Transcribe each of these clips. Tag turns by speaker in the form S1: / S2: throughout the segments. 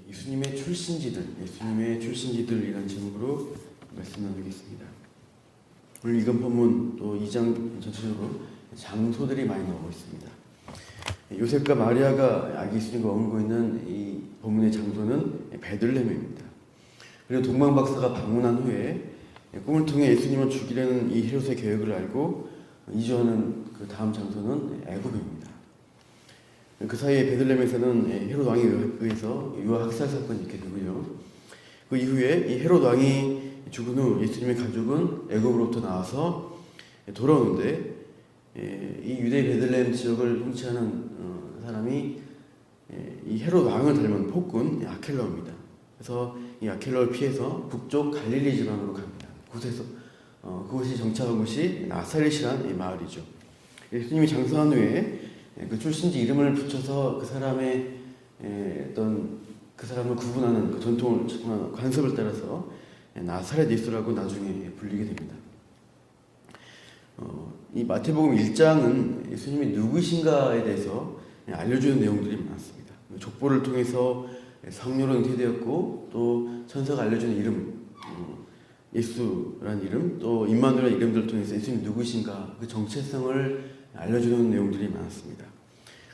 S1: 예수님의 출신지들이라는 제목으로 말씀 나누겠습니다. 오늘 읽은 본문 또 2장 전체적으로 장소들이 많이 나오고 있습니다. 요셉과 마리아가 아기 예수님과 머물고 있는 이 본문의 장소는 베들레헴입니다. 그리고 동방박사가 방문한 후에 꿈을 통해 예수님을 죽이려는 이 헤롯의 계획을 알고 이주하는 그 다음 장소는 애굽입니다. 그 사이에 베들레헴에서는 헤롯 왕에 의해서 유아 학살 사건이 있게 되고요. 그 이후에 이 헤롯 왕이 죽은 후 예수님의 가족은 애굽으로부터 나와서 돌아오는데 이 유대 베들레헴 지역을 통치하는 사람이 이 헤롯 왕을 닮은 폭군 아켈라오입니다. 그래서 이 아켈라오를 피해서 북쪽 갈릴리 지방으로 갑니다. 그곳이 정착한 곳이 나사렛이라는 이 마을이죠. 예수님이 장사한 후에 그 출신지 이름을 붙여서 그 사람의 어떤 그 사람을 구분하는 그 전통을 관습을 따라서 나사렛 예수라고 나중에 불리게 됩니다. 이 마태복음 1장은 예수님이 누구신가에 대해서 알려주는 내용들이 많습니다. 족보를 통해서 성령으로 잉태되었고 또 천사가 알려주는 이름 예수라는 이름 또 임마누엘의 이름들을 통해서 예수님이 누구신가 그 정체성을 알려주는 내용들이 많았습니다.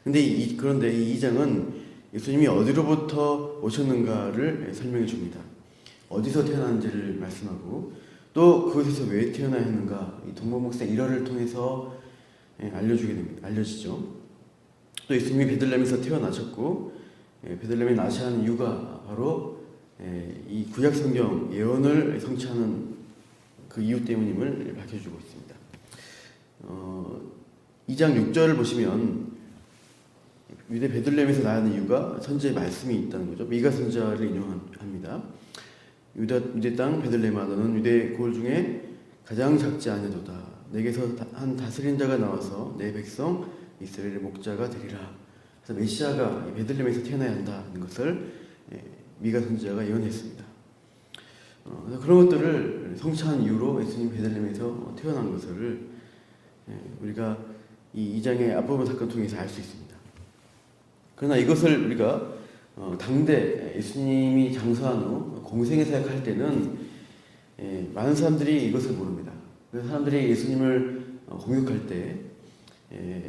S1: 그런데 이 2장은 예수님이 어디로부터 오셨는가를 설명해 줍니다. 어디서 태어났는지를 말씀하고 또 그곳에서 왜 태어나야 했는가 이 동방목사 일화를 통해서 알려지죠. 또 예수님이 베들레헴에서 태어나셨고 베들레헴에 나셔야 하는 이유가 바로 이 구약 성경 예언을 성취하는 그 이유 때문임을 밝혀주고 있습니다. 2장 6절을 보시면 유대 베들레헴에서 나야 하는 이유가 선지의 말씀이 있다는 거죠. 미가 선지자를 인용합니다. 유대 땅 베들레헴아 너는 유대 고을 중에 가장 작지 아니하도다. 내게서 한 다스린 자가 나와서 내 백성 이스라엘의 목자가 되리라. 그래서 메시아가 베들레헴에서 태어나야 한다는 것을 미가 선지자가 예언했습니다. 그런 것들을 성취한 이유로 예수님 베들레헴에서 태어난 것을 우리가 이 2장의 앞부분 사건을 통해서 알 수 있습니다. 그러나 이것을 우리가 당대 예수님이 장사한 후 공생의 사역할 때는 많은 사람들이 이것을 모릅니다. 그래서 사람들이 예수님을 공격할 때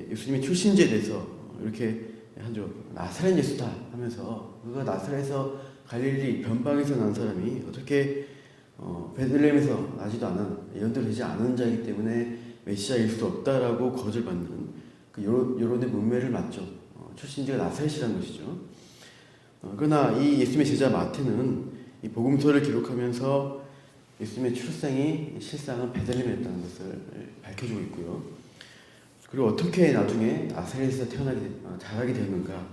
S1: 예수님의 출신지에 대해서 이렇게 하죠. 나사렛 예수다 하면서 그가 나사렛에서 갈릴리 변방에서 난 사람이 어떻게 베들레헴에서 나지도 않은 예언되지 않은 자이기 때문에 메시아일 수 없다라고 거절받는 그 여론의 문매를 맞죠. 출신지가 나사렛이라는 것이죠. 그러나 이 예수님의 제자 마태는 이 복음서를 기록하면서 예수님의 출생이 실상은 베들레헴이었다는 것을 밝혀주고 있고요. 그리고 어떻게 나중에 나사렛에서 자라게 되는가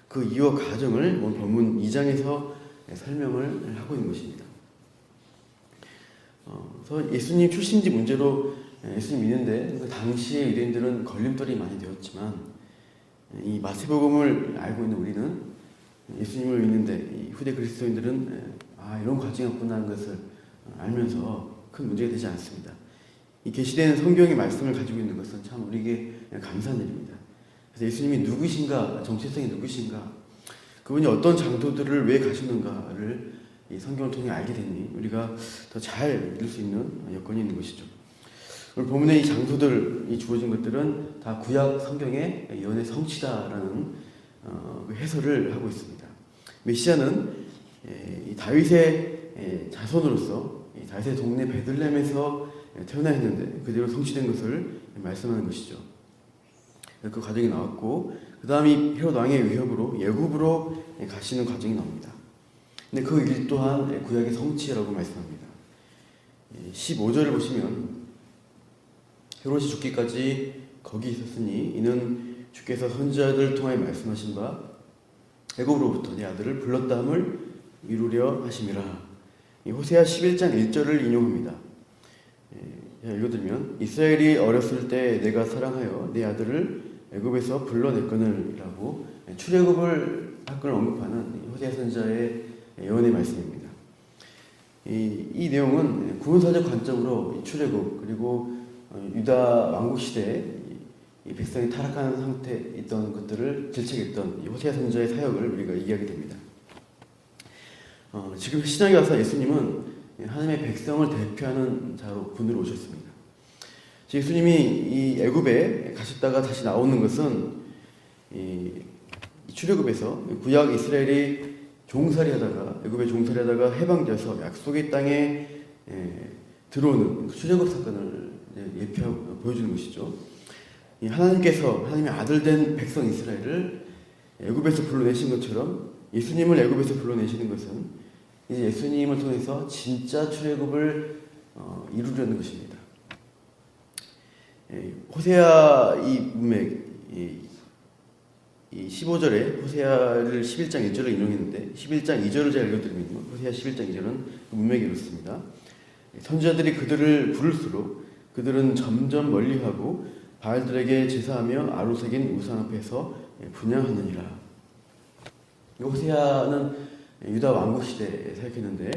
S1: 그 이유와 과정을 오늘 본문 2장에서 설명을 하고 있는 것입니다. 그래서 예수님 출신지 문제로 예수님 믿는데 그 당시의 유대인들은 걸림돌이 많이 되었지만 이 마태복음을 알고 있는 우리는 예수님을 믿는데 이 후대 그리스도인들은 이런 과정이 없구나 하는 것을 알면서 큰 문제가 되지 않습니다. 이 계시된 성경의 말씀을 가지고 있는 것은 참 우리에게 감사한 일입니다. 그래서 예수님이 누구신가, 정체성이 누구신가, 그분이 어떤 장소들을 왜 가시는가를 이 성경을 통해 알게 되니 우리가 더 잘 믿을 수 있는 여건이 있는 것이죠. 오늘 본문의 이 장소들이 주어진 것들은 다 구약 성경의 예언의 성취다라는 그 해설을 하고 있습니다. 메시아는 이 다윗의 자손으로서 이 다윗의 동네 베들레헴에서 태어나야 했는데 그대로 성취된 것을 말씀하는 것이죠. 그 과정이 나왔고 그 다음이 헤롯 왕의 위협으로 애굽으로 가시는 과정이 나옵니다. 근데 그 일 또한 구약의 성취라고 말씀합니다. 15절을 보시면 헤롯이 죽기까지 거기 있었으니 이는 주께서 선지자들을 통하여 말씀하신 바 애굽으로부터 내 아들을 불렀다 함을 이루려 하심이라. 호세아 11장 1절을 인용합니다. 읽어드리면 이스라엘이 어렸을 때 내가 사랑하여 내 아들을 애굽에서 불러냈거늘이라고 출애굽을 사건을 언급하는 호세아 선지자의 예언의 말씀입니다. 이 내용은 구원사적 관점으로 출애굽 그리고 유다 왕국 시대에 이 백성이 타락한 상태에 있던 것들을 질책했던 호세아 선지자의 사역을 우리가 이해하게 됩니다. 지금 신약에 와서 예수님은 하나님의 백성을 대표하는 분으로 오셨습니다. 예수님이 이 애굽에 가셨다가 다시 나오는 것은 이 출애굽에서 구약 이스라엘이 종살이하다가 애굽에 종살이하다가 해방되어서 약속의 땅에 들어오는 출애굽 사건을 예표하고 보여주는 것이죠. 하나님께서 하나님의 아들된 백성 이스라엘을 애굽에서 불러내신 것처럼 예수님을 애굽에서 불러내시는 것은 이제 예수님을 통해서 진짜 출애굽을 이루려는 것입니다. 호세아 이 문맥, 이 15절에 호세아를 11장 1절을 인용했는데 11장 2절을 제가 읽어드리면요. 호세아 11장 2절은 그 문맥이 이렇습니다. 선지자들이 그들을 부를수록 그들은 점점 멀리하고 바알들에게 제사하며 아로새긴 우상 앞에서 분향하느니라. 호세아는 유다 왕국 시대에 사역했는데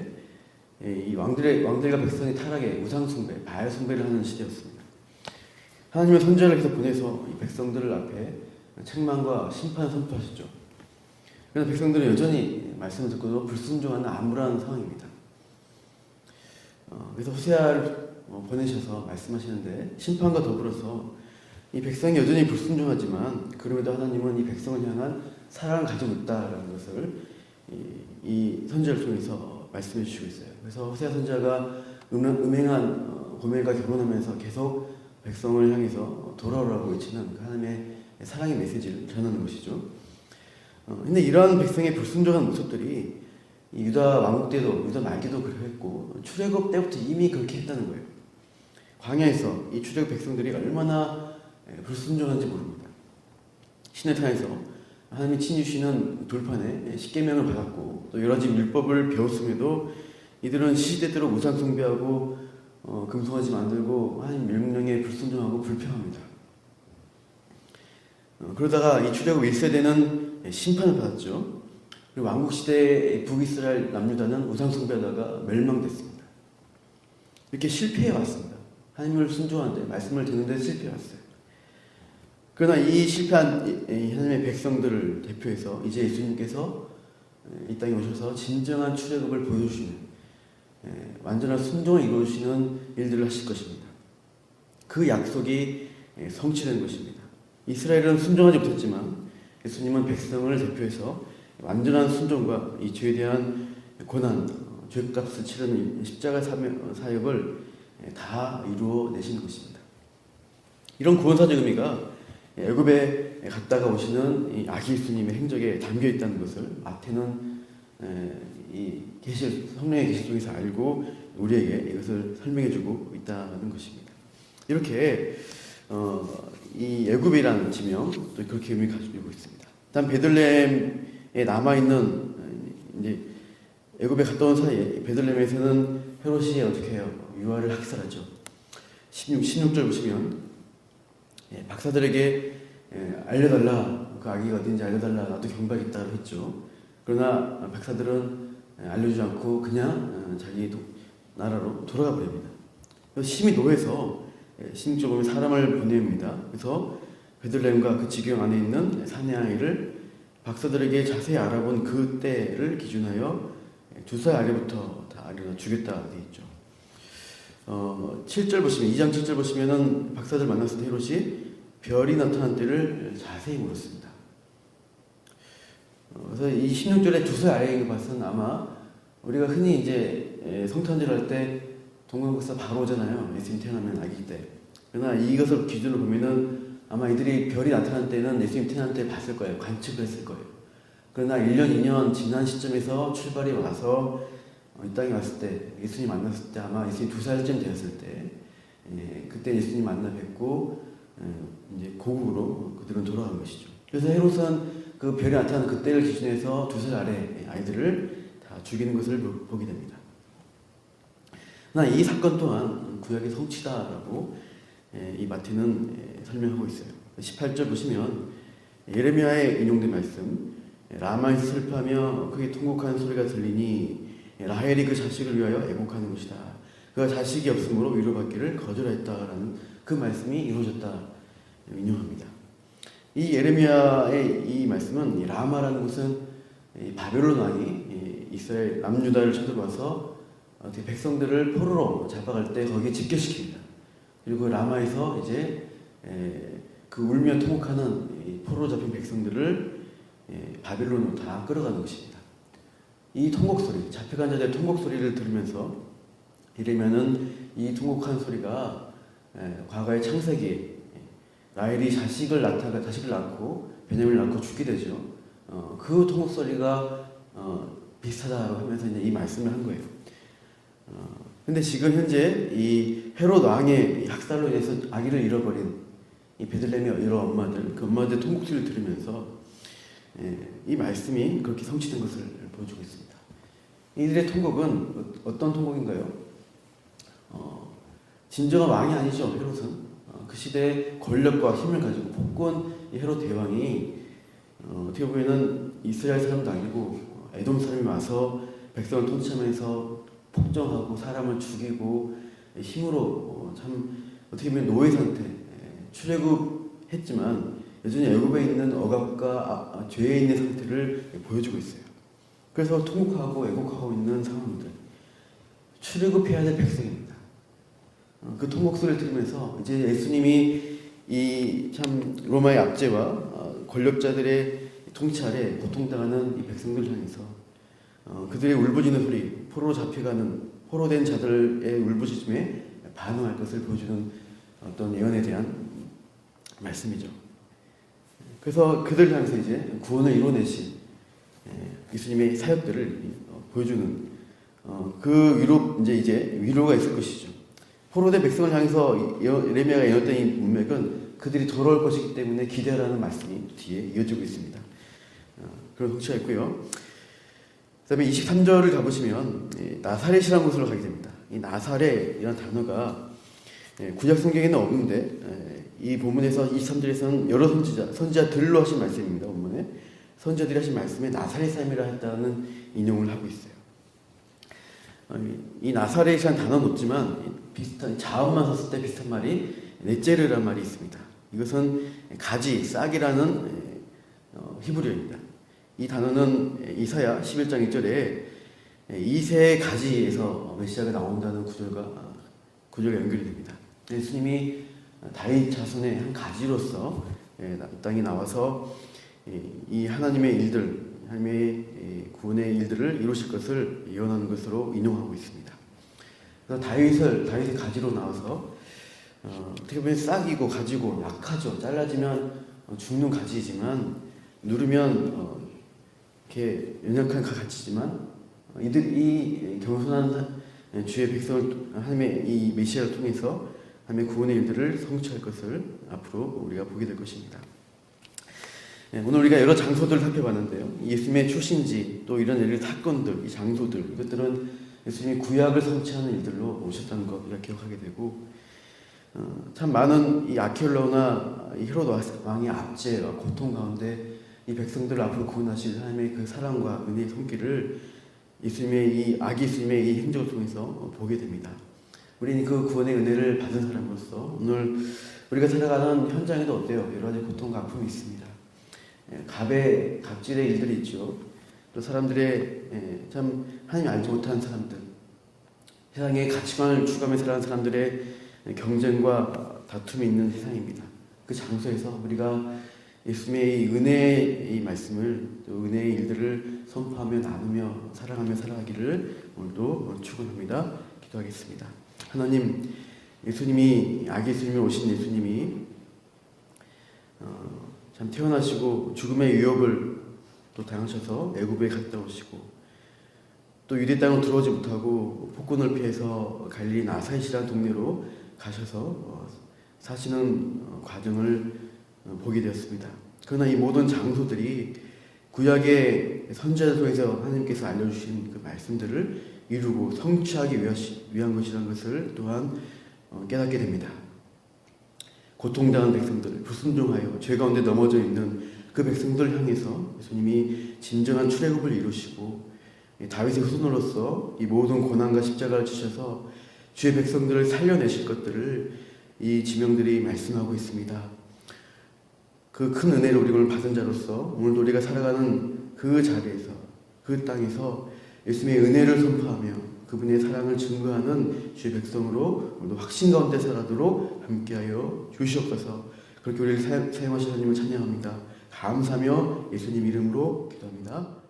S1: 이 왕들과 백성이 타락해 우상 숭배, 바알 숭배를 하는 시대였습니다. 하나님의 선지자를 계속 보내서 이 백성들 앞에 책망과 심판을 선포하셨죠. 그러나 백성들은 여전히 말씀을 듣고도 불순종하는 암울한 상황입니다. 그래서 호세아를 보내셔서 말씀하시는데 심판과 더불어서 이 백성이 여전히 불순종하지만 그럼에도 하나님은 이 백성을 향한 사랑을 가지고 있다라는 것을 이 선지자를 통해서 말씀해 주시고 있어요. 그래서 호세아 선지자가 음행한 고멜과 결혼하면서 계속 백성을 향해서 돌아오라고 외치는 하나님의 사랑의 메시지를 전하는 것이죠. 근데 이러한 백성의 불순종한 모습들이 유다 왕국 때도 유다 말기도 그랬고 출애굽 때부터 이미 그렇게 했다는 거예요. 광야에서 이 출애굽 백성들이 얼마나 불순종한지 모릅니다. 시내산에서 하나님이 친히 주시는 돌판에 십계명을 받았고 또 여러 가지 율법을 배웠음에도 이들은 시시때때로 우상 숭배하고 금송아지 만들고 하나님 명령에 불순종하고 불평합니다. 그러다가 이 출애굽 1세대는 심판을 받았죠. 그리고 왕국 시대의 북이스라엘 남유다는 우상 숭배하다가 멸망됐습니다. 이렇게 실패해 왔습니다. 하나님을 순종하는데 말씀을 듣는데 실패해 왔어요. 그러나 이 실패한 하나님의 백성들을 대표해서 이제 예수님께서 이 땅에 오셔서 진정한 출애굽을 보여주시는 완전한 순종을 이루어주시는 일들을 하실 것입니다. 그 약속이 성취된 것입니다. 이스라엘은 순종하지 못했지만 예수님은 백성을 대표해서 완전한 순종과 이 죄에 대한 고난, 죄값을 치르는 십자가 사역을 다 이루어내시는 것입니다. 이런 구원사적 의미가 애굽에 갔다가 오시는 이 아기 예수님의 행적에 담겨 있다는 것을 마태는 이 성령의 계시 속에서 알고 우리에게 이것을 설명해주고 있다는 것입니다. 이렇게 이 애굽이라는 지명 또 그렇게 의미 가지고 있습니다. 다음 베들레헴에 남아 있는 이제 애굽에 갔다 온 사이에 베들레헴에서는 헤롯이 어떻게 해요? 유아를 학살하죠. 16절 보시면 박사들에게 알려달라, 그 아기가 어딘지 알려달라, 나도 경박이 있다고 했죠. 그러나 박사들은 알려주지 않고 그냥 자기 나라로 돌아가 버립니다. 심히 노해서 16절 보면 사람을 보냅니다. 그래서 베들레헴과 그 지경 안에 있는 사내아이를 박사들에게 자세히 알아본 그 때를 기준하여 2살 아래부터 다 알려 주겠다 되어 있죠. 7절 보시면 2장 7절 보시면은 박사들 만났을 때 헤롯이 별이 나타난 때를 자세히 물었습니다. 그래서 이 16절에 2살 아래인 것은 아마 우리가 흔히 이제 성탄절 할 때 동방박사 바로 오잖아요. 예수님 태어나면 아기 때. 그러나 이것을 기준으로 보면은 아마 이들이 별이 나타난 때는 예수님 태어날 때 봤을 거예요. 관측을 했을 거예요. 그러나 1년, 2년 지난 시점에서 출발이 와서 이 땅에 왔을 때 예수님 만났을 때 아마 예수님 2살쯤 되었을 때 그때 예수님 만나 뵙고 이제 고국으로 그들은 돌아간 것이죠. 그래서 헤롯은 그 별이 나타나는 그때를 기준해서 2살 아래 아이들을 다 죽이는 것을 보게 됩니다. 그러나 이 사건 또한 구약의 성취다라고 이 마태는 설명하고 있어요. 18절 보시면 예레미야에 인용된 말씀, 라마에서 슬퍼하며 크게 통곡하는 소리가 들리니 라헬이 그 자식을 위하여 애곡하는 것이다. 그가 자식이 없으므로 위로받기를 거절했다라는 그 말씀이 이루어졌다 인용합니다. 이 예레미야의 이 말씀은 라마라는 곳은 바벨론 왕이 이스라엘 남유다를 쳐들어와서 백성들을 포로로 잡아갈 때 거기에 집결시킵니다. 그리고 라마에서 이제 그 울며 통곡하는 포로로 잡힌 백성들을 바빌론으로 다 끌어가는 것입니다. 이 통곡 소리, 잡혀간 자들의 통곡 소리를 들으면서 이르면은 이 통곡한 소리가 과거의 창세기에 라헬이 자식을 낳고 베냐민을 낳고 죽게 되죠. 그 통곡 소리가 비슷하다고 하면서 이제 이 말씀을 한 거예요. 근데 지금 현재 이 헤롯 왕의 학살로 인해서 아기를 잃어버린 이 베들레헴의 여러 엄마들, 그 엄마들의 통곡 소리를 들으면서 이 말씀이 그렇게 성취된 것을 보여주고 있습니다. 이들의 통곡은 어떤 통곡인가요? 진정한 왕이 아니죠. 헤롯은 그 시대에 권력과 힘을 가지고 폭군 헤롯 대왕이 어떻게 보면은 이스라엘 사람도 아니고 에돔 사람이 와서 백성을 통치하면서 폭정하고 사람을 죽이고 힘으로 참 어떻게 보면 노예 상태, 출애굽했지만 여전히 애굽에 있는 억압과 죄에 있는 상태를 보여주고 있어요. 그래서 통곡하고 애곡하고 있는 상황들, 출애굽해야 될 백성입니다. 그 통곡 소리를 들으면서 이제 예수님이 이 참 로마의 압제와 권력자들의 통치 아래 고통당하는 이 백성들을 향해서 그들의 울부짖는 소리, 포로된 자들의 울부짖음에 반응할 것을 보여주는 어떤 예언에 대한 말씀이죠. 그래서 그들을 향해서 이제 구원을 이뤄내신 예수님의 사역들을 보여주는 그 이제 위로가 있을 것이죠. 포로된 백성을 향해서 예레미야가 예언했던 이 문맥은 그들이 돌아올 것이기 때문에 기대하라는 말씀이 뒤에 이어지고 있습니다. 그런 성취가 있고요. 그 다음에 23절을 가보시면 나사렛이라는 곳으로 가게 됩니다. 이 나사렛이라는 단어가 구약 성경에는 없는데 이 본문에서 23절에서는 여러 선지자들로 하신 말씀입니다. 본문에 선지자들이 하신 말씀에 나사렛 사람이라 했다는 인용을 하고 있어요. 이 나사렛이라는 단어는 없지만 비슷한 자음만 썼을 때 비슷한 말이 넷제르라는 말이 있습니다. 이것은 가지, 싹이라는 히브리어입니다. 이 단어는 이사야 11장 1절에 이새의 가지에서 메시아가 나온다는 구절과 연결이 됩니다. 예수님이 다윗 자손의 한 가지로서 이 땅에 나와서 이 하나님의 일들, 하나님의 구원의 일들을 이루실 것을 예언하는 것으로 인용하고 있습니다. 그래서 다윗의 가지로 나와서 어떻게 보면 싹이고 가지고 약하죠. 잘라지면 죽는 가지이지만 누르면 이렇게 연약한 가지지만 이 겸손한 주의 백성을 하나님의 이 메시아를 통해서 하나님의 구원의 일들을 성취할 것을 앞으로 우리가 보게 될 것입니다. 오늘 우리가 여러 장소들을 살펴봤는데요. 예수님의 출신지 또 이런 사건들, 이 장소들 이것들은 예수님이 구약을 성취하는 일들로 오셨다는 것 우리가 기억하게 되고 참 많은 이 아키올라오나 이 헤롯 왕의 압제와 고통 가운데 이 백성들을 앞으로 구원하실 하나님의 그 사랑과 은혜의 손길을 이 아기 예수님의 이 행적을 통해서 보게 됩니다. 우리는 그 구원의 은혜를 받은 사람으로서 오늘 우리가 살아가는 현장에도 어때요? 여러 가지 고통과 아픔이 있습니다. 갑질의 일들이 있죠. 또 사람들의 참 하나님 알지 못한 사람들, 세상의 가치관을 추구하며 살아가는 사람들의 경쟁과 다툼이 있는 세상입니다. 그 장소에서 우리가 예수님의 이 은혜의 이 말씀을 또 은혜의 일들을 선포하며 나누며 사랑하며 살아가기를 오늘도 축원합니다. 기도하겠습니다. 하나님, 아기 예수님이 오신 예수님이 참 태어나시고 죽음의 위협을 또 당하셔서 애굽에 갔다 오시고 또 유대 땅으로 들어오지 못하고 폭군을 피해서 갈릴리 나사렛이라는 동네로 가셔서 사시는 과정을 보게 되었습니다. 그러나 이 모든 장소들이 구약의 선지자를 통해서 하나님께서 알려주신 그 말씀들을 이루고 성취하기 위한 것이라는 것을 또한 깨닫게 됩니다. 고통당한 백성들, 불순종하여 죄 가운데 넘어져 있는 그 백성들을 향해서 예수님이 진정한 출애굽을 이루시고 다윗의 후손으로서 이 모든 고난과 십자가를 지셔서 주의 백성들을 살려내실 것들을 이 지명들이 말씀하고 있습니다. 그 큰 은혜를 우리 오늘 받은 자로서 오늘도 우리가 살아가는 그 자리에서 그 땅에서 예수님의 은혜를 선포하며 그분의 사랑을 증거하는 주의 백성으로 오늘도 확신 가운데 살아도록 함께하여 주시옵소서. 그렇게 우리를 사용하신 하나님을 찬양합니다. 감사하며 예수님 이름으로 기도합니다.